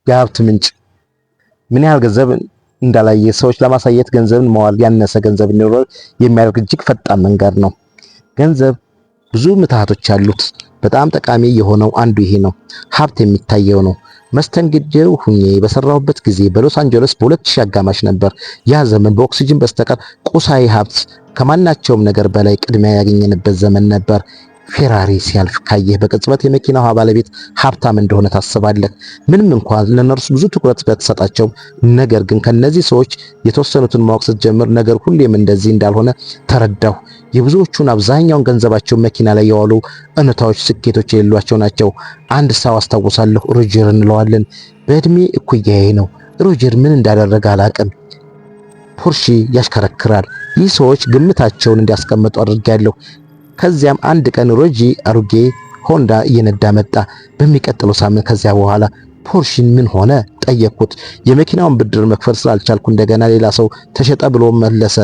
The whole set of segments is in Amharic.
የሀብት ምንጭ ምን ያህል ገንዘብ እንዳላየ ሰዎች ለማሳየት ገንዘብን መዋል ያነሰ ገንዘብ እንዲኖር የሚያደርግ እጅግ ፈጣን መንገድ ነው። ገንዘብ ብዙ ምትሃቶች አሉት። በጣም ጠቃሚ የሆነው አንዱ ይሄ ነው። ሀብት የሚታየው ነው። መስተንግዶ ሁኜ በሰራሁበት ጊዜ በሎስ አንጀለስ በ2000 አጋማሽ ነበር። ያ ዘመን በኦክሲጅን በስተቀር ቁሳዊ ሀብት ከማናቸውም ነገር በላይ ቅድሚያ ያገኘንበት ዘመን ነበር። ፌራሪ ሲያልፍ ካየህ በቅጽበት የመኪናው ባለቤት ሀብታም እንደሆነ ታስባለህ። ምንም እንኳን ለነርሱ ብዙ ትኩረት በተሰጣቸው፣ ነገር ግን ከነዚህ ሰዎች የተወሰኑትን ማወቅ ስትጀምር ነገር ሁሌም እንደዚህ እንዳልሆነ ተረዳሁ። የብዙዎቹን አብዛኛውን ገንዘባቸው መኪና ላይ የዋሉ እውነታዎች ስኬቶች የሌሏቸው ናቸው። አንድ ሰው አስታውሳለሁ፣ ሮጀር እንለዋለን። በእድሜ እኩያዬ ነው። ሮጀር ምን እንዳደረገ አላቅም። ፖርሺ ያሽከረክራል። ይህ ሰዎች ግምታቸውን እንዲያስቀምጡ አድርጌያለሁ። ከዚያም አንድ ቀን ሮጂ አሩጌ ሆንዳ እየነዳ መጣ። በሚቀጥለው ሳምንት ከዚያ በኋላ ፖርሺን ምን ሆነ ጠየቅኩት። የመኪናውን ብድር መክፈል ስላልቻልኩ እንደገና ሌላ ሰው ተሸጠ ብሎ መለሰ።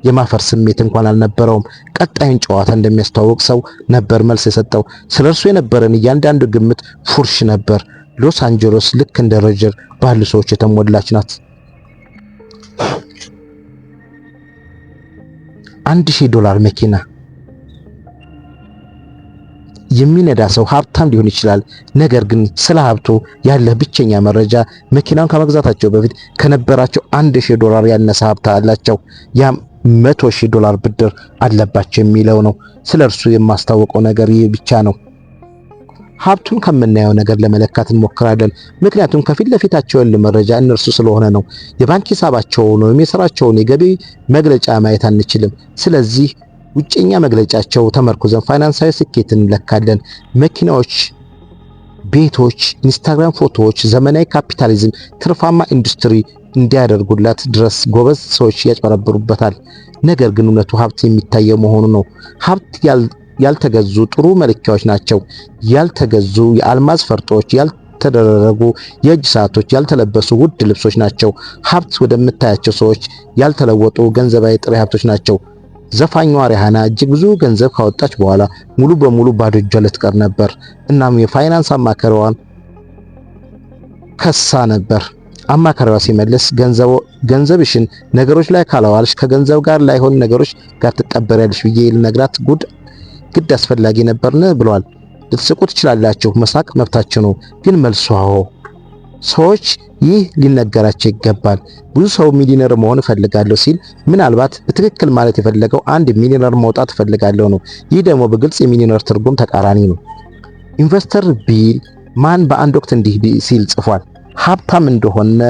የማፈር ስሜት እንኳን አልነበረውም። ቀጣዩን ጨዋታ እንደሚያስተዋውቅ ሰው ነበር መልስ የሰጠው። ስለ እርሱ የነበረን እያንዳንዱ ግምት ፉርሽ ነበር። ሎስ አንጀለስ ልክ እንደ ሮጀር ባሉ ሰዎች የተሞላች ናት። $1000 መኪና የሚነዳ ሰው ሀብታም ሊሆን ይችላል። ነገር ግን ስለ ሀብቱ ያለህ ብቸኛ መረጃ መኪናውን ከመግዛታቸው በፊት ከነበራቸው $1000 ያነሰ ሀብት አላቸው። ያም $100,000 ብድር አለባቸው የሚለው ነው። ስለ እርሱ የማስታወቀው ነገር ይህ ብቻ ነው። ሀብቱን ከምናየው ነገር ለመለካት እንሞክራለን፣ ምክንያቱም ከፊት ለፊታቸው ያለ መረጃ እነርሱ ስለሆነ ነው። የባንክ ሂሳባቸውን ወይም የሥራቸውን የገቢ መግለጫ ማየት አንችልም። ስለዚህ ውጭኛ መግለጫቸው ተመርኩዘን ፋይናንሳዊ ስኬትን እንለካለን። መኪናዎች፣ ቤቶች፣ ኢንስታግራም ፎቶዎች ዘመናዊ ካፒታሊዝም ትርፋማ ኢንዱስትሪ እንዲያደርጉላት ድረስ ጎበዝ ሰዎች ያጭበረብሩበታል። ነገር ግን እውነቱ ሀብት የሚታየው መሆኑ ነው። ሀብት ያልተገዙ ጥሩ መለኪያዎች ናቸው። ያልተገዙ የአልማዝ ፈርጦች፣ ያልተደረጉ የእጅ ሰዓቶች፣ ያልተለበሱ ውድ ልብሶች ናቸው። ሀብት ወደምታያቸው ሰዎች ያልተለወጡ ገንዘባዊ ጥሬ ሀብቶች ናቸው። ዘፋኟ ሪሃና እጅግ ብዙ ገንዘብ ካወጣች በኋላ ሙሉ በሙሉ ባዶ እጇ ልትቀር ነበር። እናም የፋይናንስ አማካሪዋን ከሳ ነበር። አማካሪዋ ሲመልስ ገንዘብሽን ነገሮች ላይ ካላዋልሽ ከገንዘብ ጋር ላይሆን ነገሮች ጋር ትቀበሪያለሽ ብዬ ልነግራት ግድ አስፈላጊ ነበርን ብሏል። ልትስቁ ትችላላችሁ፣ መሳቅ መብታችሁ ነው። ግን መልሷ ሰዎች ይህ ሊነገራቸው ይገባል። ብዙ ሰው ሚሊዮነር መሆን እፈልጋለሁ ሲል ምናልባት በትክክል ማለት የፈለገው አንድ ሚሊዮነር መውጣት እፈልጋለሁ ነው። ይህ ደግሞ በግልጽ የሚሊዮነር ትርጉም ተቃራኒ ነው። ኢንቨስተር ቢል ማን በአንድ ወቅት እንዲህ ሲል ጽፏል። ሀብታም እንደሆነ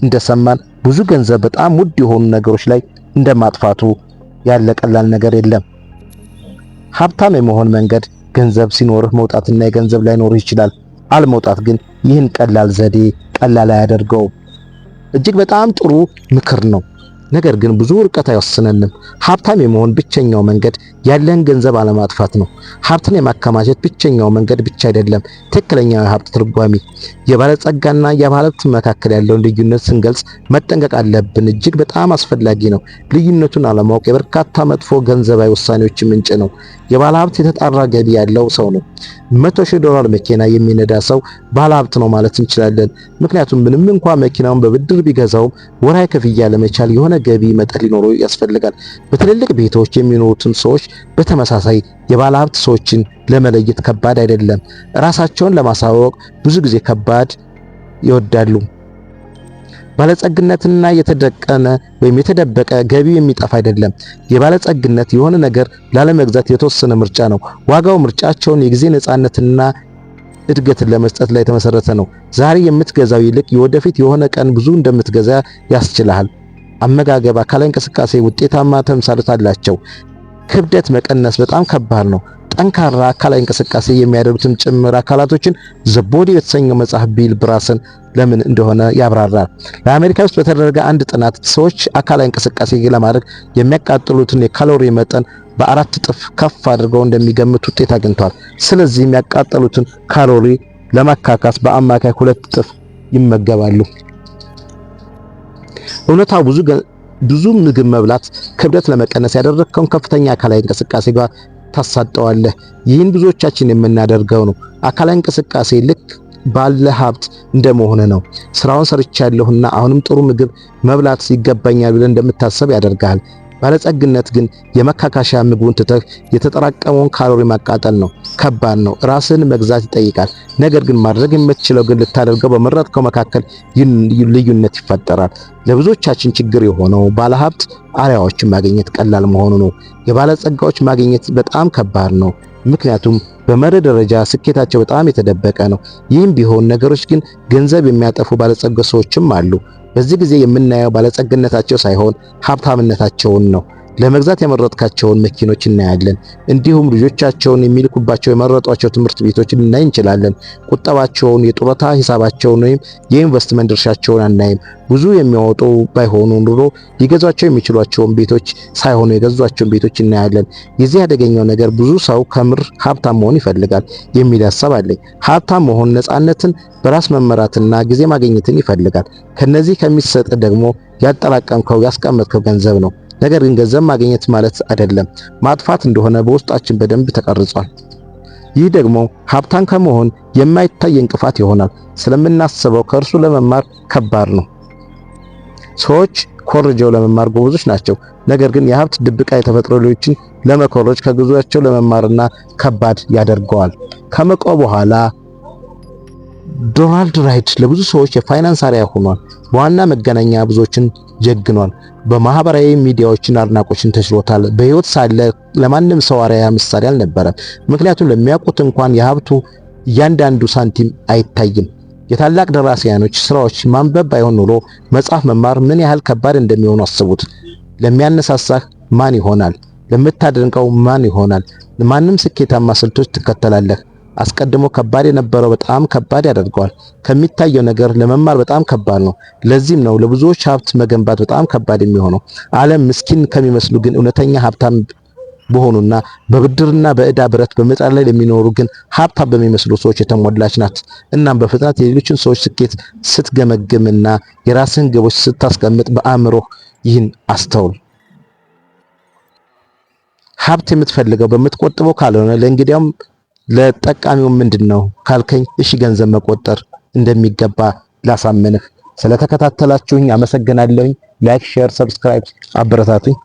እንደሰማን ብዙ ገንዘብ በጣም ውድ የሆኑ ነገሮች ላይ እንደማጥፋቱ ያለ ቀላል ነገር የለም። ሀብታም የመሆን መንገድ ገንዘብ ሲኖርህ መውጣትና የገንዘብ ላይኖርህ ይችላል። አልመውጣት ግን ይህን ቀላል ዘዴ ቀላል አያደርገውም። እጅግ በጣም ጥሩ ምክር ነው። ነገር ግን ብዙ ርቀት አይወስነንም። ሀብታም የመሆን ብቸኛው መንገድ ያለን ገንዘብ አለማጥፋት ነው። ሀብትን የማከማቸት ብቸኛው መንገድ ብቻ አይደለም ትክክለኛው የሀብት ትርጓሜ። የባለጸጋና የባለሀብት መካከል ያለውን ልዩነት ስንገልጽ መጠንቀቅ አለብን። እጅግ በጣም አስፈላጊ ነው። ልዩነቱን አለማወቅ የበርካታ መጥፎ ገንዘባዊ ውሳኔዎች ምንጭ ነው። የባለሀብት የተጣራ ገቢ ያለው ሰው ነው። $100,000 መኪና የሚነዳ ሰው ባለሀብት ነው ማለት እንችላለን። ምክንያቱም ምንም እንኳን መኪናውን በብድር ቢገዛውም ወርሃዊ ክፍያ ለመቻል የሆነ ገቢ መጠን ሊኖረው ያስፈልጋል። በትልልቅ ቤቶች የሚኖሩትን ሰዎች በተመሳሳይ የባለሀብት ሰዎችን ለመለየት ከባድ አይደለም። ራሳቸውን ለማሳወቅ ብዙ ጊዜ ከባድ ይወዳሉ። ባለጸግነትና የተደቀነ ወይም የተደበቀ ገቢው የሚጠፋ አይደለም። የባለጸግነት የሆነ ነገር ላለመግዛት የተወሰነ ምርጫ ነው። ዋጋው ምርጫቸውን የጊዜ ነፃነትና እድገትን ለመስጠት ላይ የተመሰረተ ነው። ዛሬ የምትገዛው ይልቅ የወደፊት የሆነ ቀን ብዙ እንደምትገዛ ያስችልሃል። አመጋገብ፣ አካላዊ እንቅስቃሴ ውጤታማ ተምሳሌት አላቸው። ክብደት መቀነስ በጣም ከባድ ነው። ጠንካራ አካላዊ እንቅስቃሴ የሚያደርጉትን ጭምር አካላቶችን ዘ ቦዲ የተሰኘው መጽሐፍ ቢል ብራሰን ለምን እንደሆነ ያብራራል። በአሜሪካ ውስጥ በተደረገ አንድ ጥናት ሰዎች አካላዊ እንቅስቃሴ ለማድረግ የሚያቃጥሉትን የካሎሪ መጠን በ4 እጥፍ ከፍ አድርገው እንደሚገምቱ ውጤት አግኝቷል። ስለዚህ የሚያቃጥሉትን ካሎሪ ለማካካስ በአማካይ 2 እጥፍ ይመገባሉ። እውነታው ብዙ ምግብ መብላት ክብደት ለመቀነስ ያደረግከውን ከፍተኛ አካላዊ እንቅስቃሴ ጋር ታሳጠዋለህ። ይህን ብዙዎቻችን የምናደርገው ነው። አካላዊ እንቅስቃሴ ልክ ባለ ሀብት እንደመሆነ ነው። ስራውን ሰርቻለሁና አሁንም ጥሩ ምግብ መብላት ይገባኛል ብለህ እንደምታሰብ ያደርጋል። ባለጸግነት ግን የመካካሻ ምግቡን ትተህ የተጠራቀመውን ካሎሪ ማቃጠል ነው። ከባድ ነው። ራስን መግዛት ይጠይቃል። ነገር ግን ማድረግ የምትችለው ግን ልታደርገው በመረጥከው መካከል ልዩነት ይፈጠራል። ለብዙዎቻችን ችግር የሆነው ባለሀብት አርአያዎችን ማግኘት ቀላል መሆኑ ነው። የባለጸጋዎች ማግኘት በጣም ከባድ ነው። ምክንያቱም በመርህ ደረጃ ስኬታቸው በጣም የተደበቀ ነው። ይህም ቢሆን ነገሮች ግን ገንዘብ የሚያጠፉ ባለጸጋ ሰዎችም አሉ። በዚህ ጊዜ የምናየው ባለጸግነታቸው ሳይሆን ሀብታምነታቸውን ነው። ለመግዛት የመረጥካቸውን መኪኖች እናያለን። እንዲሁም ልጆቻቸውን የሚልኩባቸው የመረጧቸው ትምህርት ቤቶችን ልናይ እንችላለን። ቁጠባቸውን፣ የጡረታ ሂሳባቸውን ወይም የኢንቨስትመንት ድርሻቸውን አናይም። ብዙ የሚያወጡ ባይሆኑ ኑሮ ሊገዟቸው የሚችሏቸውን ቤቶች ሳይሆኑ የገዟቸውን ቤቶች እናያለን። የዚህ አደገኛው ነገር ብዙ ሰው ከምር ሀብታም መሆን ይፈልጋል የሚል ሐሳብ አለኝ። ሀብታም መሆን ነፃነትን፣ በራስ መመራትና ጊዜ ማግኘትን ይፈልጋል። ከነዚህ ከሚሰጥ ደግሞ ያጠራቀምከው ያስቀመጥከው ገንዘብ ነው። ነገር ግን ገንዘብ ማግኘት ማለት አይደለም ማጥፋት እንደሆነ በውስጣችን በደንብ ተቀርጿል። ይህ ደግሞ ሀብታም ከመሆን የማይታይ እንቅፋት ይሆናል። ስለምናስበው ከእርሱ ለመማር ከባድ ነው። ሰዎች ኮርጀው ለመማር ጎበዞች ናቸው። ነገር ግን የሀብት ድብቃ የተፈጥሮ ሌሎችን ለመኮረጅ ከጉዟቸው ለመማርና ከባድ ያደርገዋል። ከመቆ በኋላ ዶናልድ ራይድ ለብዙ ሰዎች የፋይናንስ አርአያ ሆኗል። በዋና መገናኛ ብዙዎችን ጀግኗል። በማህበራዊ ሚዲያዎችን አድናቆችን ተችሎታል። በህይወት ሳለ ለማንም ሰው አርአያ ምሳሌ አልነበረም። ምክንያቱም ለሚያውቁት እንኳን የሀብቱ እያንዳንዱ ሳንቲም አይታይም። የታላቅ ደራሲያኖች ስራዎች ማንበብ ባይሆን ኖሮ መጽሐፍ መማር ምን ያህል ከባድ እንደሚሆን አስቡት። ለሚያነሳሳህ ማን ይሆናል? ለምታደንቀው ማን ይሆናል? ለማንም ስኬታማ ስልቶች ትከተላለህ። አስቀድሞ ከባድ የነበረው በጣም ከባድ ያደርገዋል። ከሚታየው ነገር ለመማር በጣም ከባድ ነው። ለዚህም ነው ለብዙዎች ሀብት መገንባት በጣም ከባድ የሚሆነው። ዓለም ምስኪን ከሚመስሉ ግን እውነተኛ ሀብታም በሆኑና በብድርና በዕዳ ብረት በመጣል ላይ ለሚኖሩ ግን ሀብታም በሚመስሉ ሰዎች የተሞላች ናት። እናም በፍጥነት የሌሎችን ሰዎች ስኬት ስትገመግምና የራስህን ግቦች ስታስቀምጥ በአእምሮህ ይህን አስተውል። ሀብት የምትፈልገው በምትቆጥበው ካልሆነ ለእንግዲያውም ለጠቃሚው ምንድነው ካልከኝ፣ እሺ ገንዘብ መቆጠር እንደሚገባ ላሳምንህ። ስለተከታተላችሁኝ አመሰግናለሁኝ። ላይክ፣ ሼር፣ ሰብስክራይብ አበረታቱኝ።